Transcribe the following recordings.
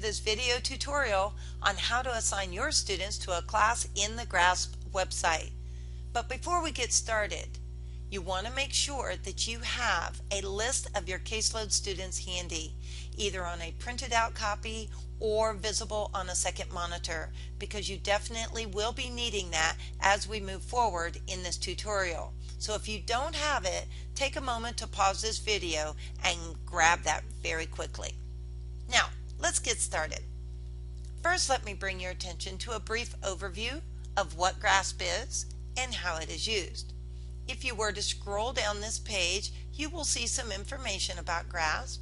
this video tutorial on how to assign your students to a class in the GRASP website. But before we get started, you want to make sure that you have a list of your caseload students handy, either on a printed out copy or visible on a second monitor, because you definitely will be needing that as we move forward in this tutorial. So if you don't have it, take a moment to pause this video and grab that very quickly. Now, let's get started. First, let me bring your attention to a brief overview of what GRASP is and how it is used. If you were to scroll down this page, you will see some information about GRASP,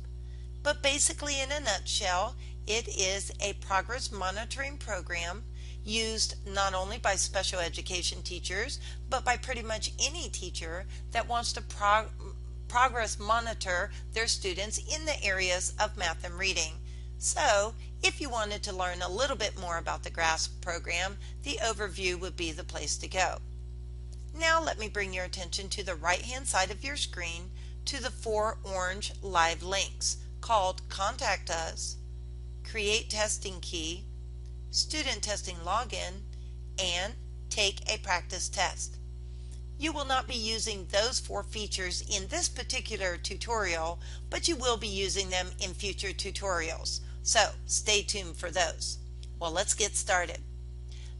but basically in a nutshell, it is a progress monitoring program used not only by special education teachers, but by pretty much any teacher that wants to progress monitor their students in the areas of math and reading. So, if you wanted to learn a little bit more about the GRASP program, the overview would be the place to go. Now let me bring your attention to the right-hand side of your screen to the 4 orange live links called Contact Us, Create Testing Key, Student Testing Login, and Take a Practice Test. You will not be using those 4 features in this particular tutorial, but you will be using them in future tutorials. So stay tuned for those. Well, let's get started.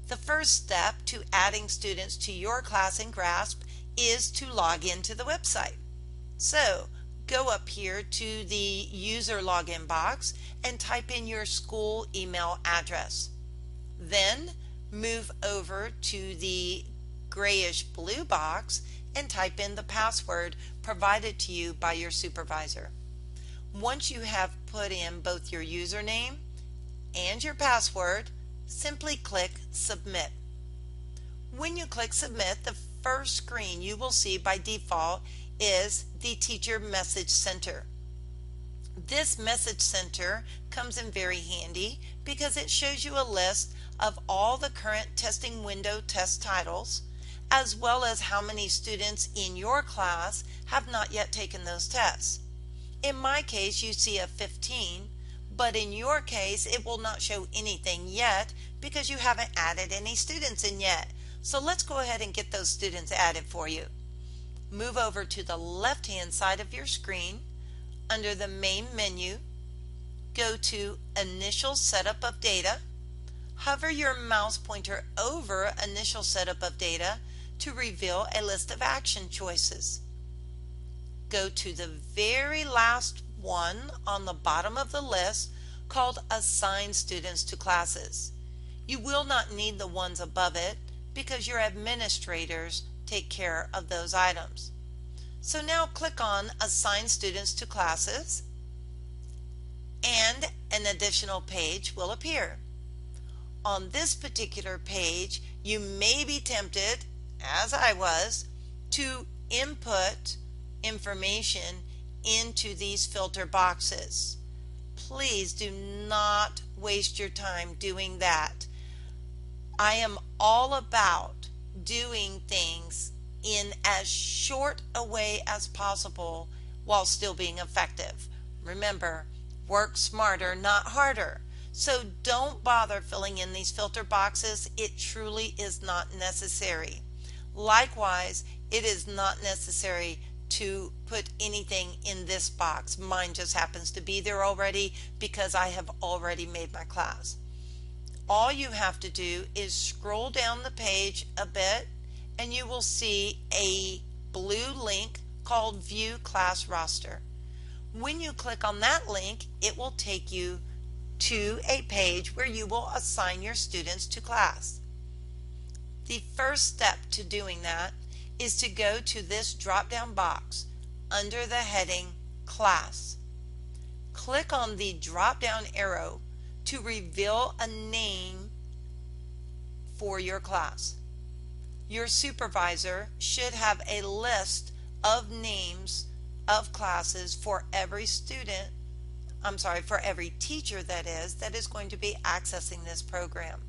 The first step to adding students to your class in GRASP is to log into the website. So go up here to the user login box and type in your school email address. Then move over to the grayish blue box and type in the password provided to you by your supervisor. Once you have put in both your username and your password, simply click Submit. When you click Submit, the first screen you will see by default is the Teacher Message Center. This Message Center comes in very handy because it shows you a list of all the current testing window test titles, as well as how many students in your class have not yet taken those tests. In my case, you see a 15, but in your case, it will not show anything yet because you haven't added any students in yet. So let's go ahead and get those students added for you. Move over to the left-hand side of your screen. Under the main menu, go to Initial Setup of Data. Hover your mouse pointer over Initial Setup of Data to reveal a list of action choices. Go to the very last one on the bottom of the list called Assign Students to Classes. You will not need the ones above it because your administrators take care of those items. So now click on Assign Students to Classes and an additional page will appear. On this particular page, you may be tempted, as I was, to input information into these filter boxes. Please do not waste your time doing that. I am all about doing things in as short a way as possible while still being effective. Remember, work smarter, not harder. So don't bother filling in these filter boxes. It truly is not necessary. Likewise, it is not necessary to put anything in this box. Mine just happens to be there already because I have already made my class. All you have to do is scroll down the page a bit and you will see a blue link called View Class Roster. When you click on that link, it will take you to a page where you will assign your students to class. The first step to doing that is to go to this drop-down box under the heading Class. Click on the drop-down arrow to reveal a name for your class. Your supervisor should have a list of names of classes for every student, for every teacher that is going to be accessing this program.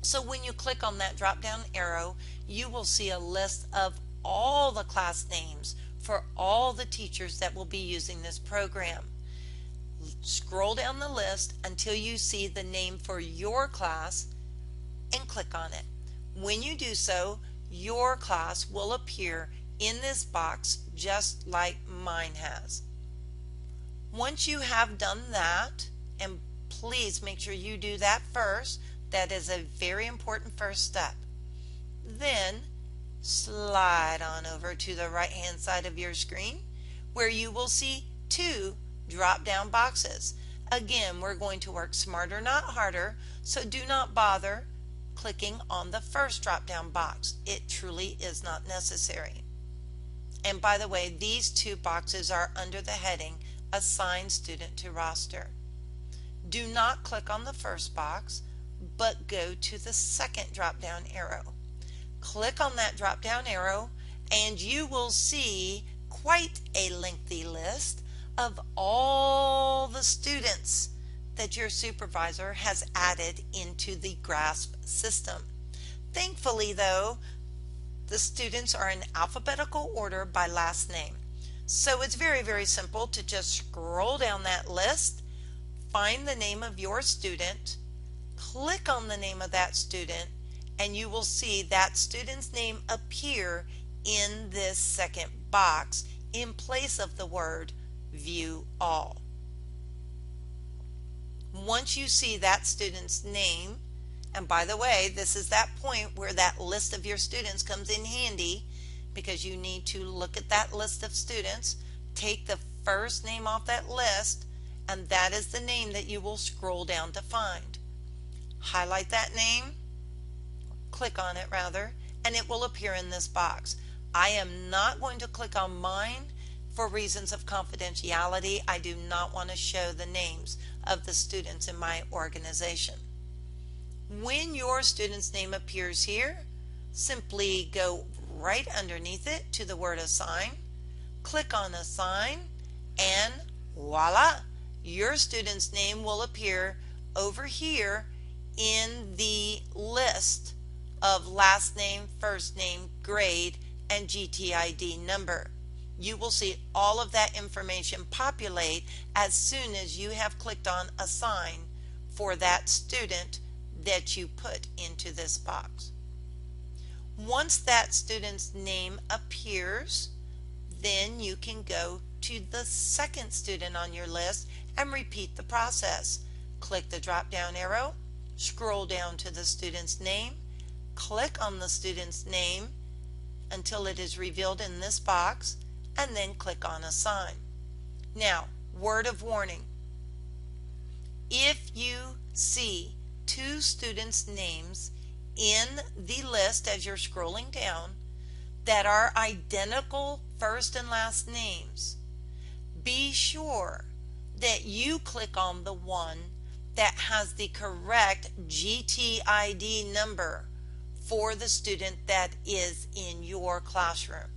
So when you click on that drop down arrow, you will see a list of all the class names for all the teachers that will be using this program. Scroll down the list until you see the name for your class and click on it. When you do so, your class will appear in this box just like mine has. Once you have done that, and please make sure you do that first, that is a very important first step. Then slide on over to the right hand side of your screen where you will see two drop down boxes. Again, we're going to work smarter, not harder, so do not bother clicking on the first drop down box. It truly is not necessary. And by the way, these two boxes are under the heading Assign Student to Roster. Do not click on the first box, but go to the second drop down arrow. Click on that drop down arrow and you will see quite a lengthy list of all the students that your supervisor has added into the GRASP system. Thankfully though, the students are in alphabetical order by last name. So it's very simple to just scroll down that list, find the name of your student, click on the name of that student, and you will see that student's name appear in this second box in place of the word View All. Once you see that student's name, and by the way, this is that point where that list of your students comes in handy, because you need to look at that list of students, take the first name off that list, and that is the name that you will scroll down to find. Highlight that name, click on it rather, and it will appear in this box. I am not going to click on mine for reasons of confidentiality. I do not want to show the names of the students in my organization. When your student's name appears here, simply go right underneath it to the word Assign, click on Assign, and voila, your student's name will appear over here in the list of last name, first name, grade, and GTID number. You will see all of that information populate as soon as you have clicked on Assign for that student that you put into this box. Once that student's name appears, then you can go to the second student on your list and repeat the process. Click the drop down arrow, scroll down to the student's name, click on the student's name until it is revealed in this box, and then click on Assign. Now, word of warning. If you see two students' names in the list as you're scrolling down that are identical first and last names, be sure that you click on the one that has the correct GTID number for the student that is in your classroom.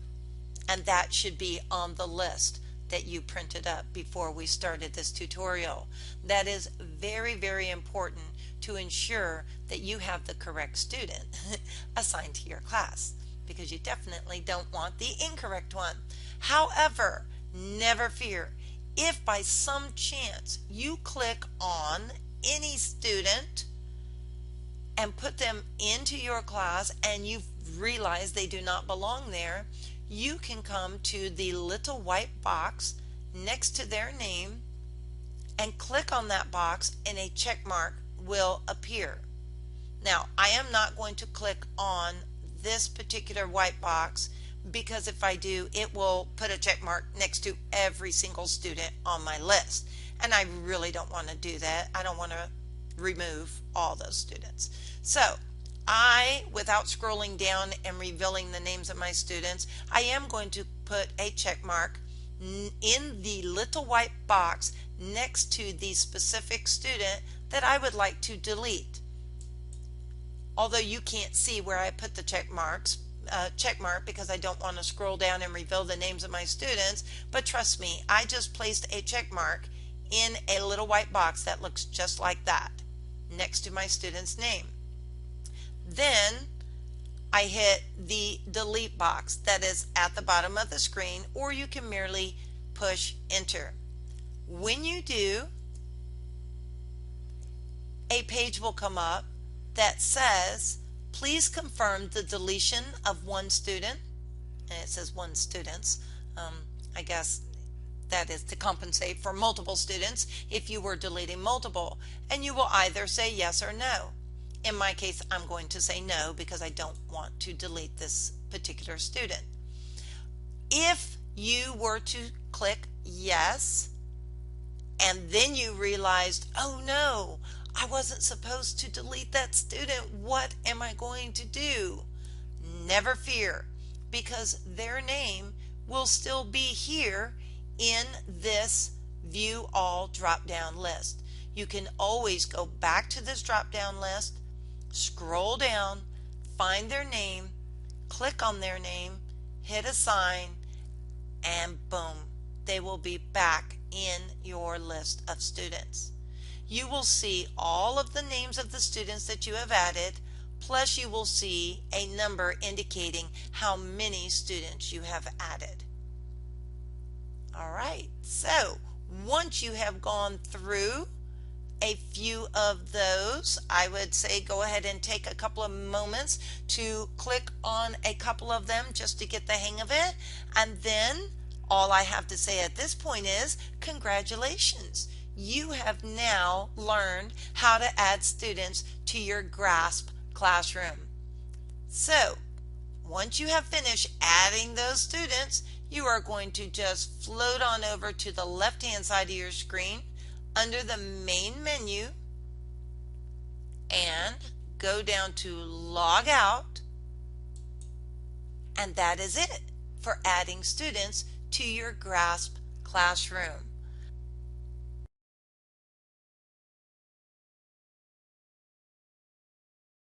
And that should be on the list that you printed up before we started this tutorial. That is very important to ensure that you have the correct student assigned to your class, because you definitely don't want the incorrect one. However, never fear. If by some chance you click on any student and put them into your class and you realize they do not belong there, you can come to the little white box next to their name and click on that box, and a check mark will appear. Now, I am not going to click on this particular white box, because if I do, it will put a check mark next to every single student on my list, and I really don't want to do that. I don't want to remove all those students. So without scrolling down and revealing the names of my students, I am going to put a check mark in the little white box next to the specific student that I would like to delete. Although you can't see where I put the check mark because I don't want to scroll down and reveal the names of my students, but trust me, I just placed a check mark in a little white box that looks just like that next to my student's name. Then I hit the delete box that is at the bottom of the screen, or you can merely push enter. When you do, a page will come up that says, please confirm the deletion of one student, and it says one student's. I guess that is to compensate for multiple students if you were deleting multiple, and you will either say yes or no. In my case, I'm going to say no because I don't want to delete this particular student. If you were to click yes, and then you realized, oh no, I wasn't supposed to delete that student, what am I going to do? Never fear, because their name will still be here in this View All drop-down list. You can always go back to this drop-down list, scroll down, find their name, click on their name, hit assign, and boom, they will be back in your list of students. You will see all of the names of the students that you have added, plus you will see a number indicating how many students you have added. Alright, so once you have gone through a few of those, I would say go ahead and take a couple of moments to click on a couple of them just to get the hang of it, and then all I have to say at this point is congratulations. You have now learned how to add students to your GRASP classroom. So once you have finished adding those students, you are going to just float on over to the left hand side of your screen under the main menu and go down to log out, and that is it for adding students to your GRASP classroom.